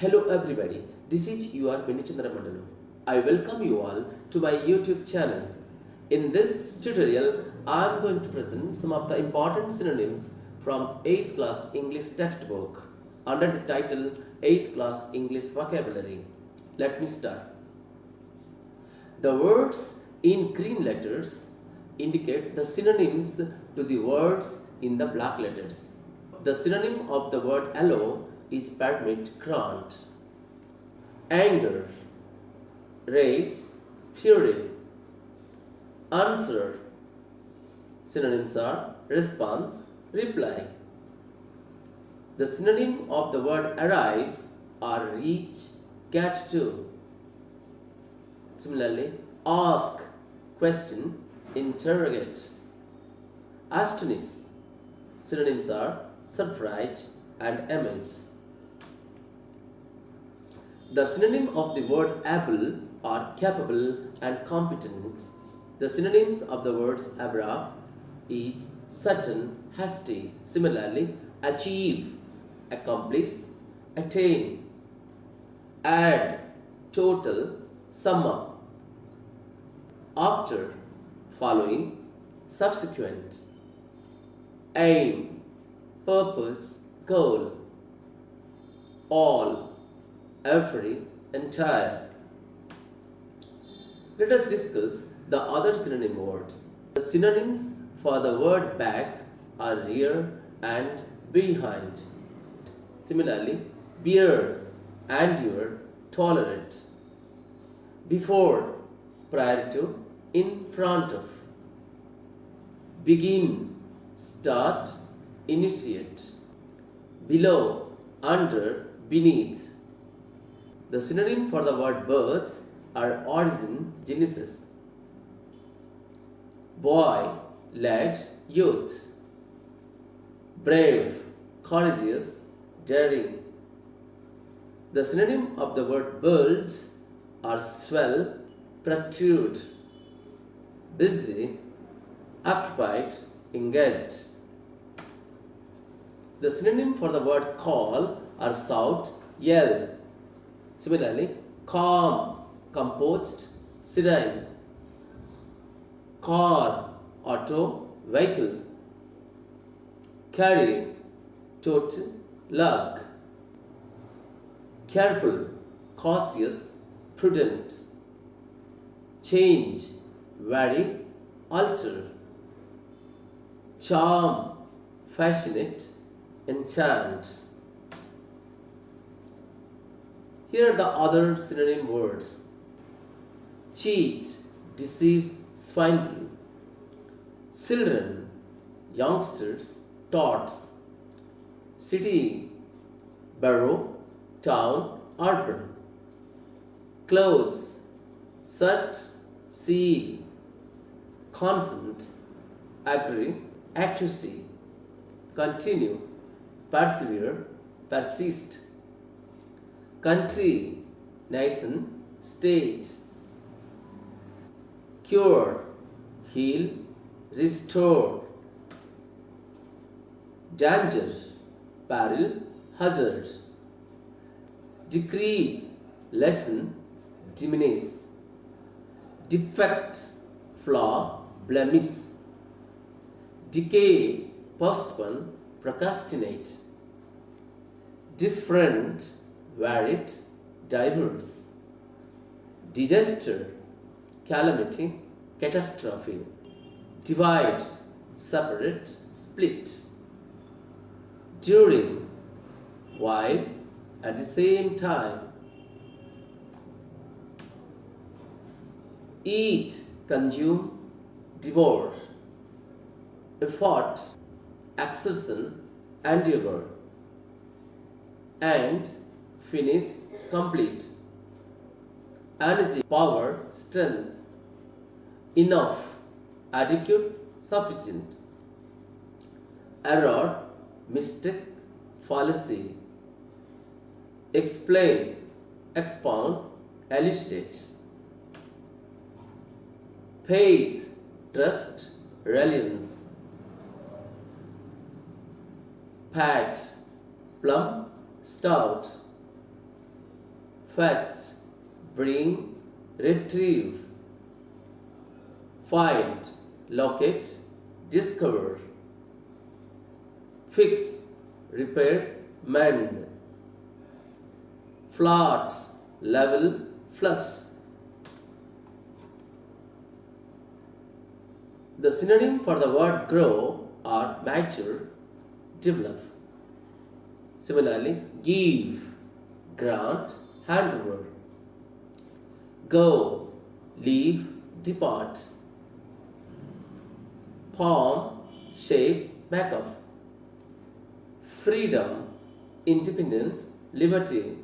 Hello everybody, this is your Pinichandra Mandalu. I welcome you all to my YouTube channel. In this tutorial, I am going to present some of the important synonyms from 8th class English textbook under the title 8th class English vocabulary. Let me start. The words in green letters indicate the synonyms to the words in the black letters. The synonym of the word allow is permit, grant. Anger, rage, fury. Answer. Synonyms are response, reply. The synonym of the word arrives are reach, get to. Similarly, ask, question, interrogate. Astonish. Synonyms are surprise and amaze. The synonym of the word able are capable and competent. The synonyms of the words abra is certain, hasty. Similarly, achieve, accomplish, attain. Add, total, sum up. After, following, subsequent. Aim, purpose, goal. All, every, entire. Let us discuss the other synonym words. The synonyms for the word back are rear and behind. Similarly, bear, endure, tolerate. Before, prior to, in front of. Begin, start, initiate. Below, under, beneath. The synonym for the word birth are origin, genesis. Boy, lad, youth. Brave, courageous, daring. The synonym of the word bulge are swell, protrude. Busy, occupied, engaged. The synonym for the word call are shout, yell. Similarly, calm, composed, serene. Car, auto, vehicle. Carry, tote, lug. Careful, cautious, prudent. Change, vary, alter. Charm, fascinate, enchant. Here are the other synonym words. Cheat, deceive, swindle. Children, youngsters, tots. City, borough, town, urban. Clothes, shirt, seal. Consent, agree, accuracy. Continue, persevere, persist. Country, nation, state. Cure, heal, restore. Danger, peril, hazard. Decrease, lessen, diminish. Defect, flaw, blemish. Decay, postpone, procrastinate. Different, varied, diverse. Disaster, calamity, catastrophe. Divide, separate, split. During, while, at the same time. Eat, consume, devour. Effort, exertion, endeavor. And finish, complete. Energy, power, strength. Enough, adequate, sufficient. Error, mistake, fallacy. Explain, expound, elucidate. Faith, trust, reliance. Fat, plump, stout. fetch, bring, retrieve, find, locate, discover, fix, repair, mend, flat, level, flush. The synonym for the word grow are mature, develop. Similarly, give, grant, hand over. Go, leave, depart. Form, shape, make of. Freedom, independence, liberty.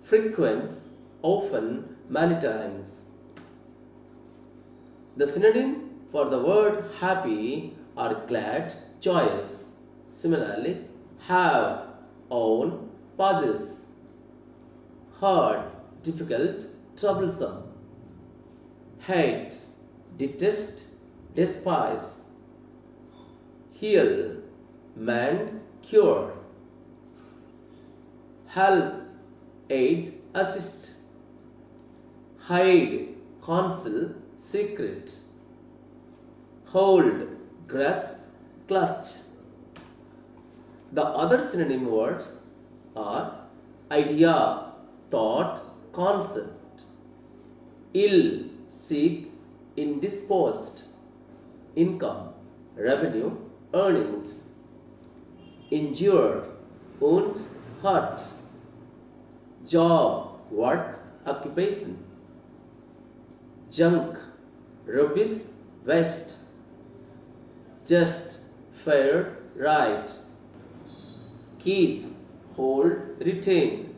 Frequent, often, many times. The synonym for the word happy are glad, joyous. Similarly, have, own, possess. Hard, difficult, troublesome. Hate, detest, despise. Heal, mend, cure. Help, aid, assist. Hide, conceal, secret. Hold, grasp, clutch. The other synonym words are idea, thought, concept. Ill, sick, indisposed. Income, revenue, earnings. Injure, wound, hurt. Job, work, occupation. Junk, rubbish, waste. Just, fair, right. Keep, hold, retain.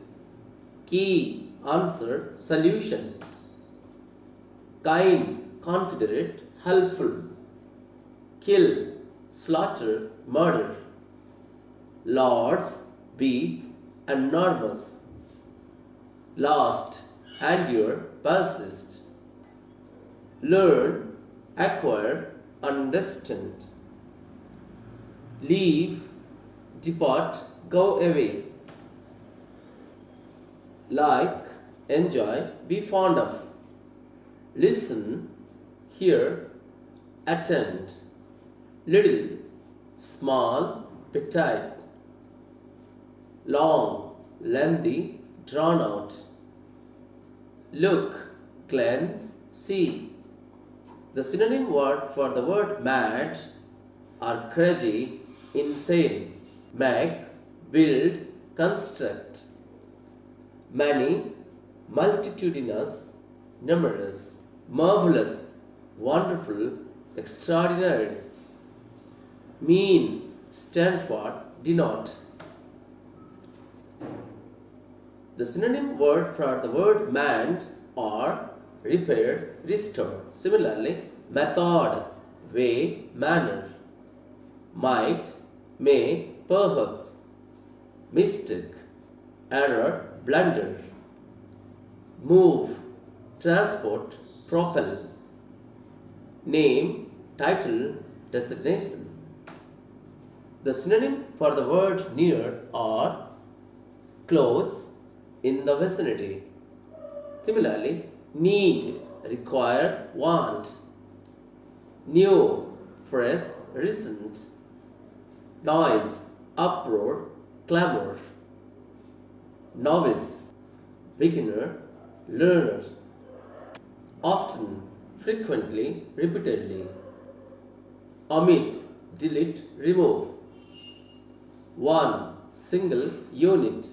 Key, answer, solution. Kind, considerate, helpful. Kill, slaughter, murder. Large, big, enormous. Last, endure, persist. Learn, acquire, understand. Leave, depart, go away. Like, enjoy, be fond of. Listen, hear, attend. Little, small, petite. Long, lengthy, drawn out. Look, glance, see. The synonym word for the word mad are crazy, insane. Make, build, construct. Many, multitudinous, numerous. Marvelous, wonderful, extraordinary. Mean, stand for, denote. The synonym word for the word mend are repair, restore. Similarly, method, way, manner. Might, may, perhaps. Mistake, error, blunder. Move, transport, propel. Name, title, designation. The synonym for the word near are close, in the vicinity. Similarly, need, require, want. New, fresh, recent. Noise, uproar, clamor. Novice, beginner, learner. Often, frequently, repeatedly. Omit, delete, remove. One, single, unit.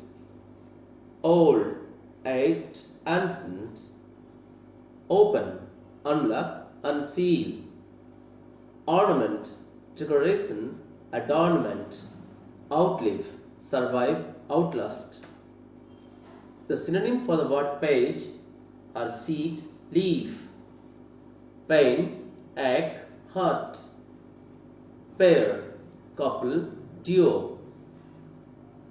Old, aged, ancient. Open, unlock, unseal. Ornament, decoration, adornment. Outlive, survive, outlast. The synonym for the word page are seat, leaf. Pain, ache, hurt. Pair, couple, duo.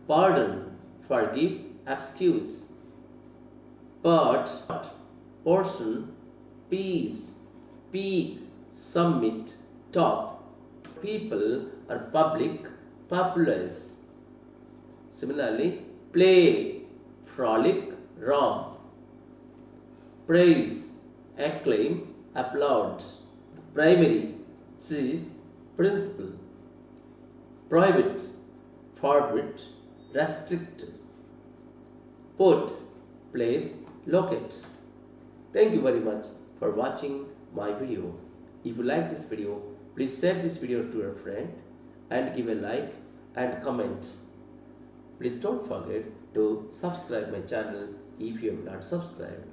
Pardon, forgive, excuse. Part, portion, piece, peak, summit, top. People are public, populace. Similarly, play, frolic, romp. Praise, acclaim, applaud. Primary, chief, principal. Prohibit, forbid, restrict. Put, place, locate. Thank you very much for watching my video. If you like this video, please share this video to your friend and give a like and comment. Please don't forget to subscribe my channel if you have not subscribed.